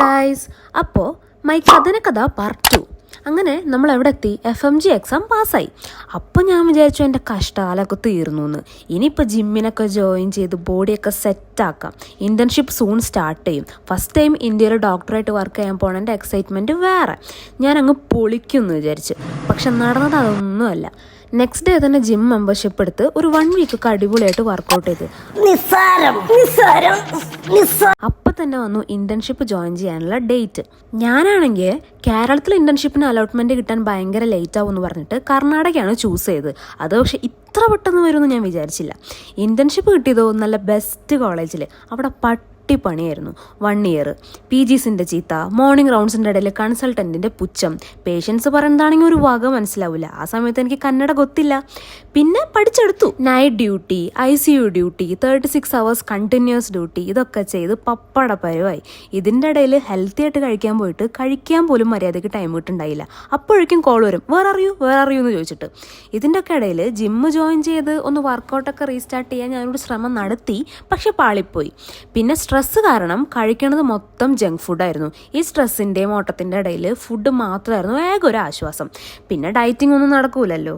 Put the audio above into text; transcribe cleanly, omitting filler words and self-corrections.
Guys, അപ്പോൾ my കഥന part 2. അങ്ങനെ നമ്മൾ എവിടെ എത്തി? FMG എക്സാം പാസ്സായി. അപ്പോൾ ഞാൻ വിചാരിച്ചു എൻ്റെ കഷ്ടകാലമൊക്കെ തീർന്നു എന്ന്. ഇനിയിപ്പോൾ ജിമ്മിനൊക്കെ ജോയിൻ ചെയ്ത് ബോഡിയൊക്കെ സെറ്റാക്കാം. ഇൻറ്റേൺഷിപ്പ് സൂൺ സ്റ്റാർട്ട് ചെയ്യും. ഫസ്റ്റ് ടൈം ഇന്ത്യയിൽ ഡോക്ടറായിട്ട് വർക്ക് ചെയ്യാൻ പോകണതിൻ്റെ എക്സൈറ്റ്മെൻറ്റ് വേറെ. ഞാനങ്ങ് പൊളിക്കുമെന്ന് വിചാരിച്ചു. പക്ഷെ നടന്നത് അതൊന്നുമല്ല. നെക്സ്റ്റ് ഡേ തന്നെ ജിം മെമ്പർഷിപ്പ് എടുത്ത് ഒരു 1 വീക്കൊക്കെ അടിപൊളിയായിട്ട് വർക്കൗട്ട് ചെയ്ത് അപ്പം തന്നെ വന്നു ഇന്റേൺഷിപ്പ് ജോയിൻ ചെയ്യാനുള്ള ഡേറ്റ്. ഞാനാണെങ്കിൽ കേരളത്തിൽ ഇന്റേൺഷിപ്പിന് അലോട്ട്മെന്റ് കിട്ടാൻ ഭയങ്കര ലേറ്റ് ആവും എന്ന് പറഞ്ഞിട്ട് കർണാടകയാണ് ചൂസ് ചെയ്തത്. അത് പക്ഷെ ഇത്ര പെട്ടെന്ന് വരുമെന്ന് ഞാൻ വിചാരിച്ചില്ല. ഇന്റേൺഷിപ്പ് കിട്ടിയതോ നല്ല ബെസ്റ്റ് കോളേജിൽ. അവിടെ പണിയായിരുന്നു. 1 ഇയർ PGസിൻ്റെ ചീത്ത, മോർണിംഗ് റൗണ്ട്സിൻ്റെ ഇടയിൽ കൺസൾട്ടൻറ്റിൻ്റെ പുച്ഛം, പേഷ്യൻസ് പറയുന്നതാണെങ്കിൽ ഒരു വക മനസ്സിലാവില്ല. ആ സമയത്ത് എനിക്ക് കന്നഡ ಗೊತ್ತಿಲ್ಲ. പിന്നെ പഠിച്ചെടുത്തു. Night duty, ICU duty, 36 hours continuous duty, ഇതൊക്കെ ചെയ്ത് പപ്പട പരുവായി. ഇതിൻ്റെ ഇടയിൽ ഹെൽത്തി ആയിട്ട് കഴിക്കാൻ പോലും മര്യാദയ്ക്ക് ടൈം കിട്ടുണ്ടായില്ല. അപ്പോഴേക്കും കോൾ വരും, വേറെ അറിയൂ എന്ന് ചോദിച്ചിട്ട്. ഇതിൻ്റെ ഒക്കെ ഇടയിൽ ജിമ്മ് ജോയിൻ ചെയ്ത് ഒന്ന് വർക്കൗട്ടൊക്കെ റീസ്റ്റാർട്ട് ചെയ്യാൻ ഞാനൊരു ശ്രമം നടത്തി. പക്ഷെ പാളിപ്പോയി. പിന്നെ സ്ട്രെസ്സ് കാരണം കഴിക്കണത് മൊത്തം ജങ്ക് ഫുഡായിരുന്നു. ഈ സ്ട്രെസ്സിൻ്റെയും ഓട്ടത്തിൻ്റെ ഇടയിൽ ഫുഡ് മാത്രമായിരുന്നു വേഗം ഒരു ആശ്വാസം. പിന്നെ ഡയറ്റിംഗ് ഒന്നും നടക്കൂലല്ലോ.